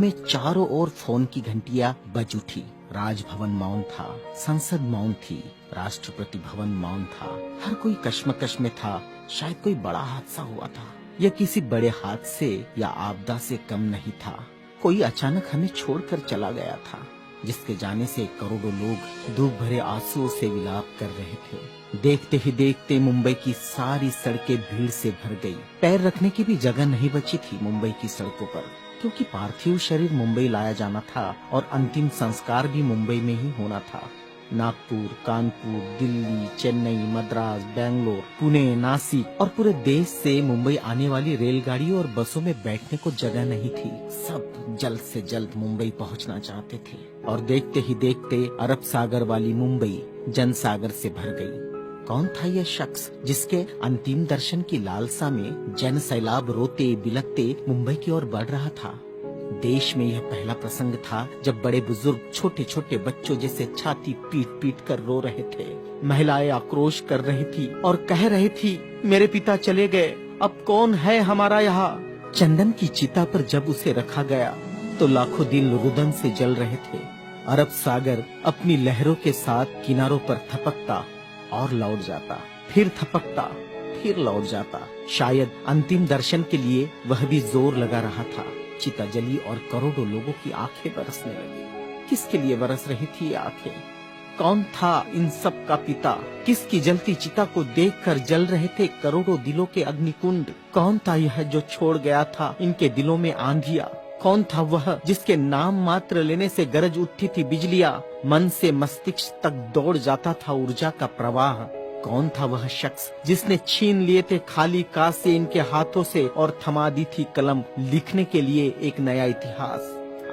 में चारों ओर फोन की घंटियां बज उठी। राजभवन मौन था, संसद मौन थी, राष्ट्रपति भवन मौन था। हर कोई कश्मकश में था। शायद कोई बड़ा हादसा हुआ था। यह किसी बड़े हादसे या आपदा से कम नहीं था। कोई अचानक हमें छोड़कर चला गया था, जिसके जाने से करोड़ों लोग दुख भरे आंसुओं से विलाप कर रहे थे। देखते ही देखते मुंबई की सारी सड़कें भीड़ से भर गई। पैर रखने की भी जगह नहीं बची थी मुंबई की सड़कों पर, क्योंकि पार्थिव शरीर मुंबई लाया जाना था और अंतिम संस्कार भी मुंबई में ही होना था। नागपुर, कानपुर, दिल्ली, चेन्नई, मद्रास, बेंगलोर, पुणे, नासिक और पूरे देश से मुंबई आने वाली रेलगाड़ियों और बसों में बैठने को जगह नहीं थी। सब जल्द से जल्द मुंबई पहुंचना चाहते थे और देखते ही देखते अरब सागर वाली मुंबई जनसागर से भर गई। कौन था यह शख्स जिसके अंतिम दर्शन की लालसा में जन सैलाब रोते बिलखते मुंबई की ओर बढ़ रहा था? देश में यह पहला प्रसंग था जब बड़े बुजुर्ग छोटे छोटे बच्चों जैसे छाती पीट पीट कर रो रहे थे। महिलाएं आक्रोश कर रही थी और कह रही थी, मेरे पिता चले गए, अब कौन है हमारा यहाँ। चंदन की चिता पर जब उसे रखा गया तो लाखों दिल रुदन से जल रहे थे। अरब सागर अपनी लहरों के साथ किनारों पर थपकता और लौट जाता, फिर थपकता, फिर लौट जाता। शायद अंतिम दर्शन के लिए वह भी जोर लगा रहा था। चिता जली और करोड़ों लोगों की आंखें बरसने लगी। किसके लिए बरस रही थी ये आंखें? कौन था इन सब का पिता? किसकी जलती चिता को देखकर जल रहे थे करोड़ों दिलों के अग्निकुंड? कौन था यह जो छोड़ गया था इनके दिलों में आंधियां? कौन था वह जिसके नाम मात्र लेने से गरज उठती थी बिजलियां? मन से मस्तिष्क तक दौड़ जाता था ऊर्जा का प्रवाह। कौन था वह शख्स जिसने छीन लिए थे खाली कासे इनके हाथों से और थमा दी थी कलम लिखने के लिए एक नया इतिहास?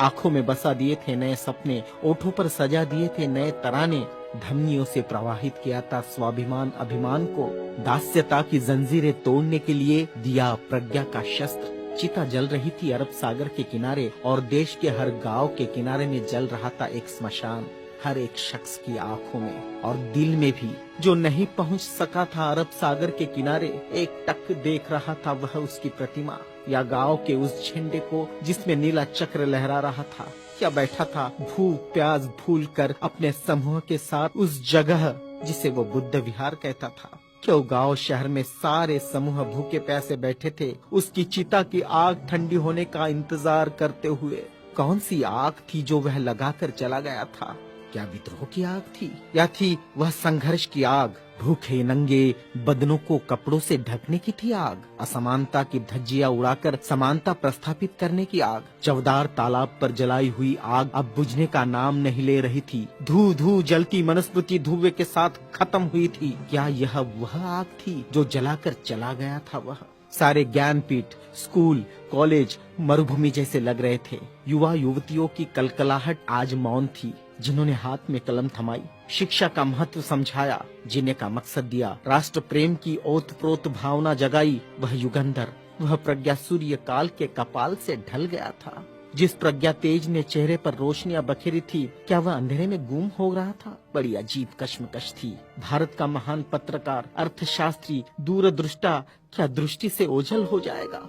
आंखों में बसा दिए थे नए सपने, ओठों पर सजा दिए थे नए तराने, धमनियों से प्रवाहित किया था स्वाभिमान अभिमान को, दास्यता की जंजीरें तोड़ने के लिए दिया प्रज्ञा का शस्त्र। चिता जल रही थी अरब सागर के किनारे और देश के हर गांव के किनारे में जल रहा था एक स्मशान। हर एक शख्स की आंखों में और दिल में भी जो नहीं पहुंच सका था अरब सागर के किनारे, एक टक देख रहा था वह उसकी प्रतिमा या गांव के उस झंडे को जिसमें नीला चक्र लहरा रहा था। क्या बैठा था भूख प्यास भूल कर अपने समूह के साथ उस जगह जिसे वो बुद्ध विहार कहता था। क्यों गांव शहर में सारे समूह भूखे प्यासे बैठे थे उसकी चिता की आग ठंडी होने का इंतजार करते हुए। कौन सी आग थी जो वह लगाकर चला गया था? क्या विद्रोह की आग थी या थी वह संघर्ष की आग? भूखे नंगे बदनों को कपड़ों से ढकने की थी आग? असमानता की धज्जियां उड़ाकर समानता प्रस्थापित करने की आग? चवदार तालाब पर जलाई हुई आग अब बुझने का नाम नहीं ले रही थी। धू धू जलती मनुस्मृति धुएं के साथ खत्म हुई थी। क्या यह वह आग थी जो जलाकर चला गया था वह? सारे ज्ञानपीठ, स्कूल, कॉलेज मरुभूमि जैसे लग रहे थे। युवा युवतियों की कलकलाहट आज मौन थी। जिन्होंने हाथ में कलम थमाई, शिक्षा का महत्व समझाया, जीने का मकसद दिया, राष्ट्र प्रेम की ओतप्रोत भावना जगाई, वह युगंधर, वह प्रज्ञा सूर्य काल के कपाल से ढल गया था। जिस प्रज्ञा तेज ने चेहरे पर रोशनियां बखेरी थी, क्या वह अंधेरे में गुम हो रहा था? बड़ी अजीब कश्मकश थी। भारत का महान पत्रकार, अर्थशास्त्री, दूरदृष्टा क्या दृष्टि से ओझल हो जाएगा?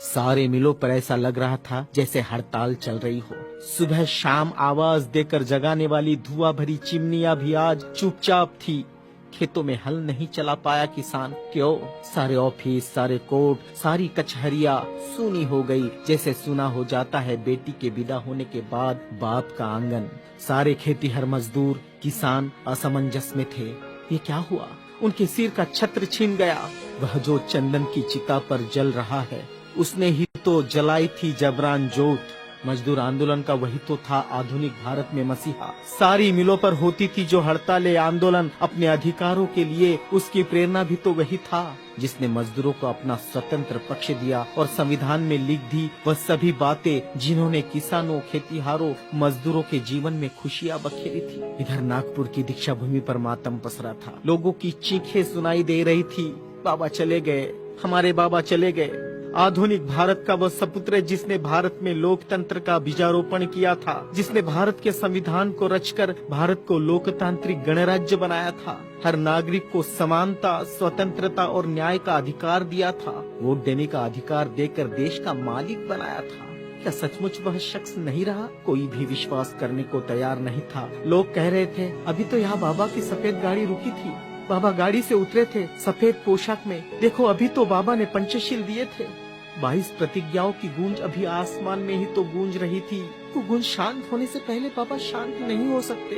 सारे मिलों पर ऐसा लग रहा था जैसे हड़ताल चल रही हो। सुबह शाम आवाज देकर जगाने वाली धुआं भरी चिमनियां भी आज चुपचाप थी। खेतों में हल नहीं चला पाया किसान। क्यों? सारे ऑफिस, सारे कोर्ट, सारी कचहरियां सूनी हो गई, जैसे सुना हो जाता है बेटी के विदा होने के बाद बाप का आंगन। सारे खेतीहर मजदूर, किसान असमंजस में थे। ये क्या हुआ? उनके सिर का छत्र छीन गया। वह जो चंदन की चिता पर जल रहा है, उसने ही तो जलाई थी जबरान जोत। मजदूर आंदोलन का वही तो था आधुनिक भारत में मसीहा। सारी मिलों पर होती थी जो हड़तालें आंदोलन अपने अधिकारों के लिए, उसकी प्रेरणा भी तो वही था जिसने मजदूरों को अपना स्वतंत्र पक्ष दिया और संविधान में लिख दी वह सभी बातें जिन्होंने किसानों, खेतीहारों, मजदूरों के जीवन में खुशियां बखेरी थी। इधर नागपुर की दीक्षा भूमि पर मातम पसरा था। लोगों की चीखें सुनाई दे रही थी, बाबा चले गए, हमारे बाबा चले गए। आधुनिक भारत का वह सपुत्र है जिसने भारत में लोकतंत्र का बीजारोपण किया था, जिसने भारत के संविधान को रचकर भारत को लोकतांत्रिक गणराज्य बनाया था, हर नागरिक को समानता, स्वतंत्रता और न्याय का अधिकार दिया था, वोट देने का अधिकार देकर देश का मालिक बनाया था। क्या सचमुच वह शख्स नहीं रहा? कोई भी विश्वास करने को तैयार नहीं था। लोग कह रहे थे अभी तो यहाँ बाबा की सफेद गाड़ी रुकी थी, बाबा गाड़ी से उतरे थे सफेद पोशाक में, देखो अभी तो बाबा ने पंचशील दिए थे। 22 प्रतिज्ञाओं की गूंज अभी आसमान में ही तो गूंज रही थी। वो गूंज शांत होने से पहले बाबा शांत नहीं हो सकते।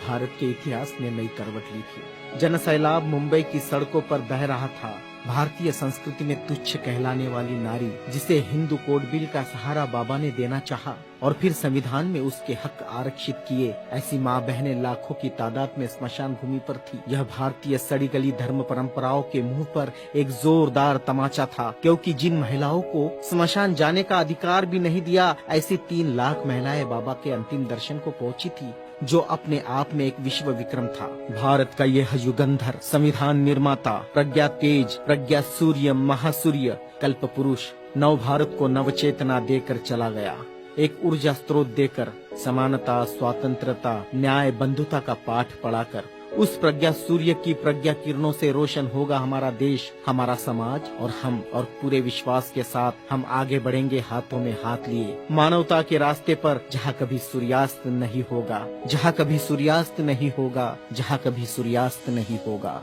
भारत के इतिहास ने नई करवट ली थी। जनसैलाब मुंबई की सड़कों पर बह रहा था। भारतीय संस्कृति में तुच्छ कहलाने वाली नारी, जिसे हिंदू कोड बिल का सहारा बाबा ने देना चाहा और फिर संविधान में उसके हक आरक्षित किए, ऐसी माँ बहनें लाखों की तादाद में स्मशान भूमि पर थी। यह भारतीय सड़ी गली धर्म परंपराओं के मुंह पर एक जोरदार तमाचा था, क्योंकि जिन महिलाओं को स्मशान जाने का अधिकार भी नहीं दिया, ऐसी 3 लाख महिलाएं बाबा के अंतिम दर्शन को पहुंची थी, जो अपने आप में एक विश्व विक्रम था। भारत का यह युगंधर, संविधान निर्माता, प्रज्ञा तेज, प्रज्ञा सूर्य, महासूर्य, कल्प पुरुष नव भारत को नवचेतना देकर चला गया। एक ऊर्जा स्रोत देकर, समानता, स्वतंत्रता, न्याय, बंधुता का पाठ पढ़ाकर, उस प्रज्ञा सूर्य की प्रज्ञा किरणों से रोशन होगा हमारा देश, हमारा समाज और हम, और पूरे विश्वास के साथ हम आगे बढ़ेंगे हाथों में हाथ लिए, मानवता के रास्ते पर, जहाँ कभी सूर्यास्त नहीं होगा, जहाँ कभी सूर्यास्त नहीं होगा, जहाँ कभी सूर्यास्त नहीं होगा।